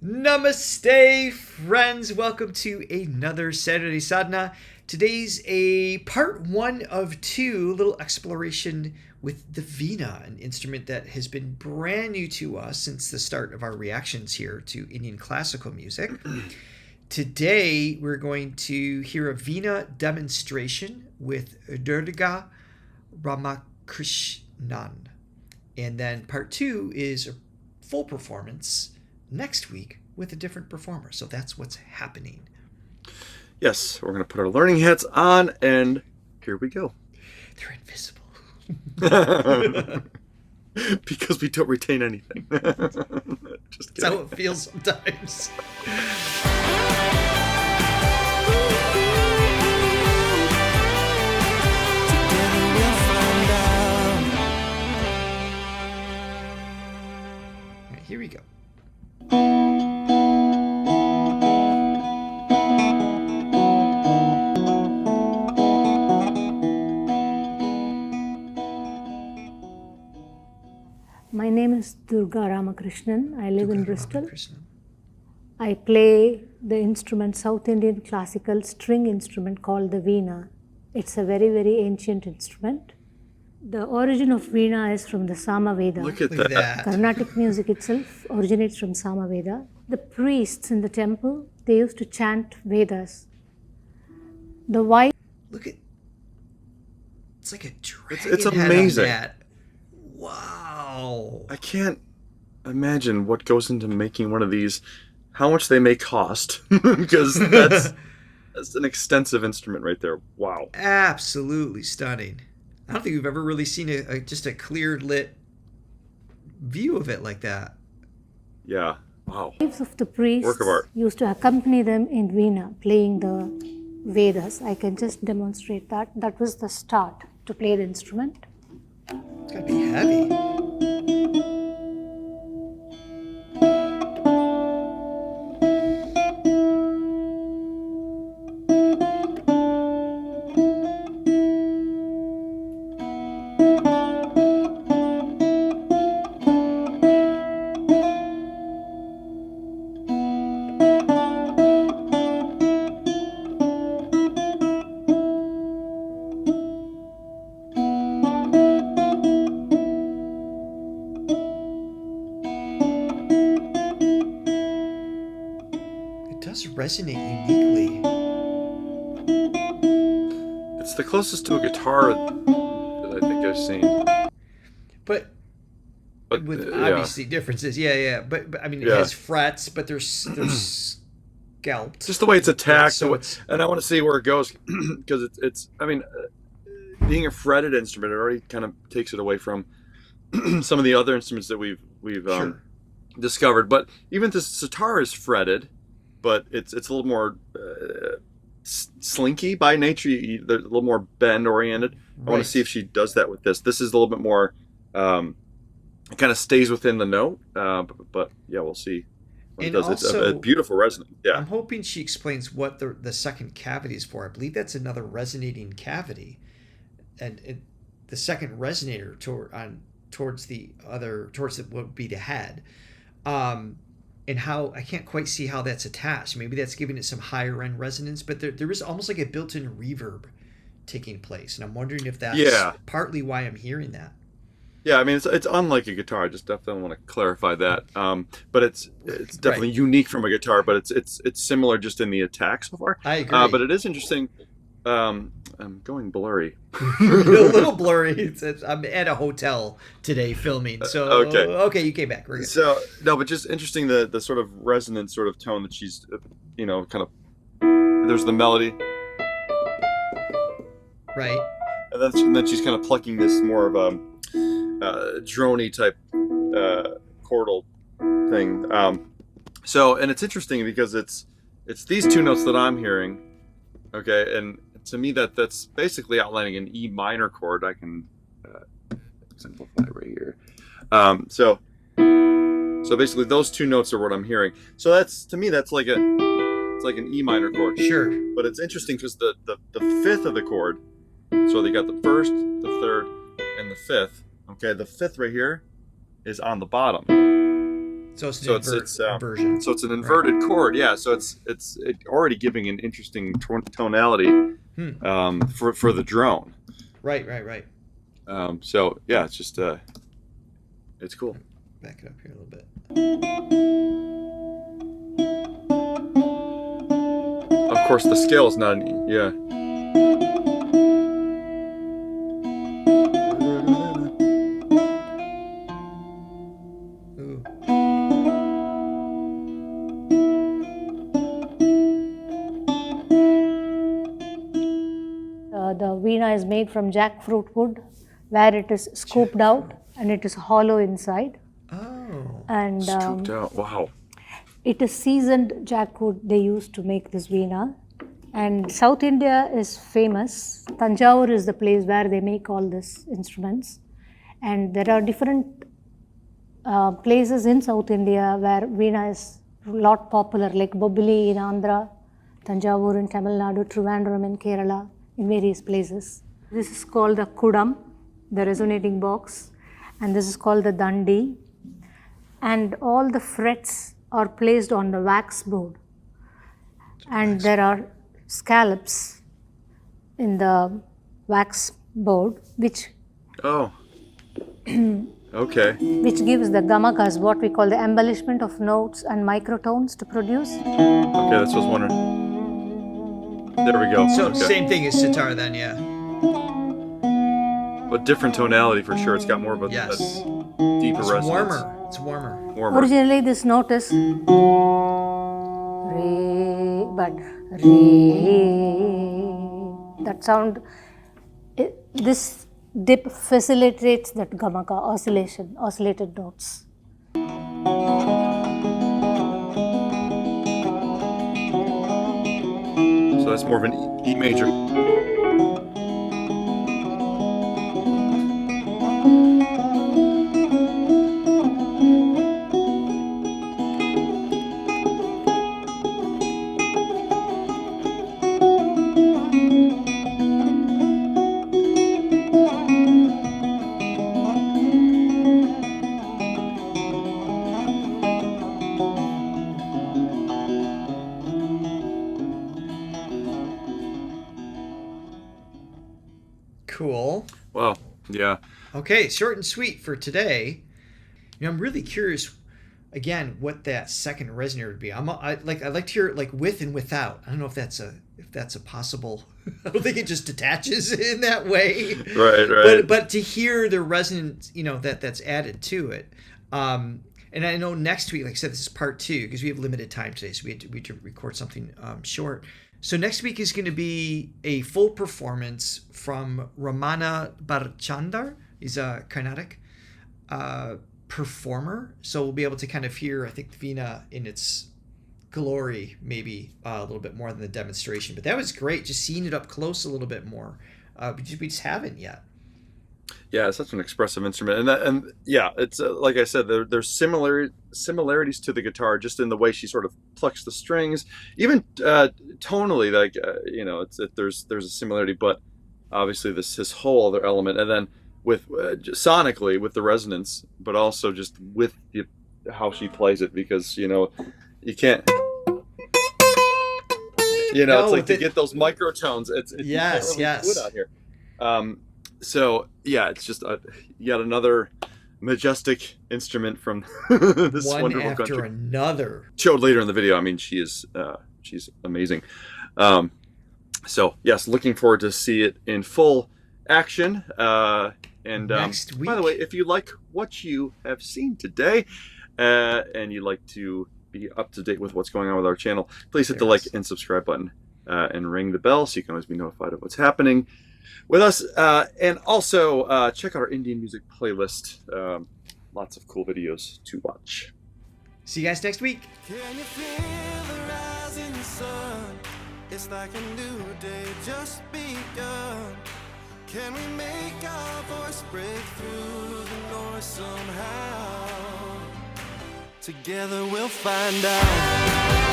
Namaste, friends. Welcome to another Saturday Sadhana. Today's a part one of two, little exploration with the Veena, an instrument that has been brand new to us since the start of our reactions here to Indian classical music. Today, we're going to hear a Veena demonstration with Durga Ramakrishnan. And then part two is a full performance next week with a different performer. So that's what's happening. Yes, we're going to put our learning hats on, and here we go. They're invisible. Because we don't retain anything. Just kidding. That's how it feels sometimes. All right, here we go. My name is Durga Ramakrishnan. I live in Bristol. Ramakrishnan. I play the instrument, South Indian classical string instrument called the Veena. It's a very, very ancient instrument. The origin of Veena is from the Samaveda. Look at Look at that. that. Carnatic music itself originates from Samaveda. The priests in the temple, they used to chant Vedas. The wife. Look at. It's like a dragon. It's head on amazing. that. Wow. I can't imagine what goes into making one of these, how much they may cost, because that's an extensive instrument right there. Wow. Absolutely stunning. I don't think we've ever really seen just a clear lit view of it like that. Yeah. Wow. Wives of the priests Work of art. used to accompany them in Veena, playing the Vedas. I can just demonstrate that. That was the start to play the instrument. It's gotta be heavy. It does resonate uniquely. It's the closest to a guitar that I think I've seen. But with obviously differences. Yeah. But I mean, it Yeah. has frets, but they're scalped. Just the way it's attacked, So the way- it's- and I want to see where it goes, because it's. I mean, being a fretted instrument, it already kind of takes it away from some of the other instruments that we've Sure. discovered. But even the sitar is fretted, but it's a little more slinky by nature. They're a little more bend oriented. I want Right. to see if she does that with this. This is a little bit more. It kind of stays within the note, but yeah, we'll see. What it And does. It's a also- beautiful resonance. Yeah. I'm hoping she explains what the second cavity is for. I believe that's another resonating cavity, and the second resonator towards what would be the head, and how I can't quite see how that's attached. Maybe that's giving it some higher end resonance, but there is almost like a built-in reverb taking place, and I'm wondering if that's Yeah. partly why I'm hearing that. Yeah, I mean it's unlike a guitar. I just definitely want to clarify that. But it's definitely unique from a guitar. But it's similar just in the attack so far. I agree. But it is interesting. I'm going blurry. a little blurry. I'm at a hotel today filming, so Okay. you came back. We're good. So no, but just interesting the sort of resonant sort of tone that she's kind of. There's the melody, Right. and then she's kind of plucking this more of a drony type chordal thing. And it's interesting because it's these two notes that I'm hearing. Okay, and to me that's basically outlining an E minor chord. I can exemplify right here. So basically those two notes are what I'm hearing. So that's like an E minor chord. Sure. But it's interesting because the fifth of the chord. So they got the first, the third, and the fifth. Okay, the fifth right here is on the bottom. So it's So inversion. So it's an inverted chord, yeah. So it's already giving an interesting tonality for the drone. Right. So yeah, it's just it's cool. Back it up here a little bit. Of course, the scale is not yeah. Ooh. The Veena is made from jackfruit wood, where it is scooped out and it is hollow inside. Oh. And Scooped out. Wow. it is seasoned jackwood they use to make this Veena. And South India is famous. Tanjavur is the place where they make all these instruments. And there are different places in South India where Veena is a lot popular, like Bobbili in Andhra, Tanjavur in Tamil Nadu, Trivandrum in Kerala, in various places. This is called the Kudam, the resonating box, and this is called the Dandi. And all the frets are placed on the wax board. And there are scallops in the wax board, which Okay. which gives the gamakas, what we call the embellishment of notes and microtones to produce. Okay, that's what I was wondering. There we go. So Okay. same thing as sitar then, yeah. But different tonality for sure. It's got more of a Yes. deeper It's resonance. It's warmer. Warmer. Originally this note is Re, but Re, that sound, this dip facilitates that gamaka oscillation, oscillated notes. So that's more of an E major. Cool. Wow. Yeah. Okay, short and sweet for today. I'm really curious, again, what that second resonator would be. I'd like to hear it like with and without. I don't know if that's a possible. I don't think it just detaches in that way. Right. But to hear the resonance, that's added to it. And I know next week, like I said, this is part 2 because we have limited time today, so we had to record something short. So next week is going to be a full performance from Ramana Barchandar. He's a Carnatic performer. So we'll be able to kind of hear, I think, the Veena in its glory, maybe a little bit more than the demonstration. But that was great, just seeing it up close a little bit more. We just haven't yet. Yeah, it's such an expressive instrument, and yeah, it's like I said, there's similarities to the guitar, just in the way she sort of plucks the strings, even tonally, like there's a similarity, but obviously this whole other element, and then with sonically with the resonance, but also just with how she plays it, because you can't. It's like to get those microtones. It's yes. You can't really do it out here. So yeah, it's just yet another majestic instrument from this one wonderful after country. Another. Showed later in the video. I mean, she's amazing. So yes, looking forward to see it in full action. And next week. By the way, if you like what you have seen today, and you'd like to be up to date with what's going on with our channel, please hit the like and subscribe button, and ring the bell so you can always be notified of what's happening with us, and also check out our Indian music playlist. Lots of cool videos to watch. See you guys next week. Can you feel the rising sun? It's like a new day just begun. Can we make our voice break through the noise somehow? Together we'll find out.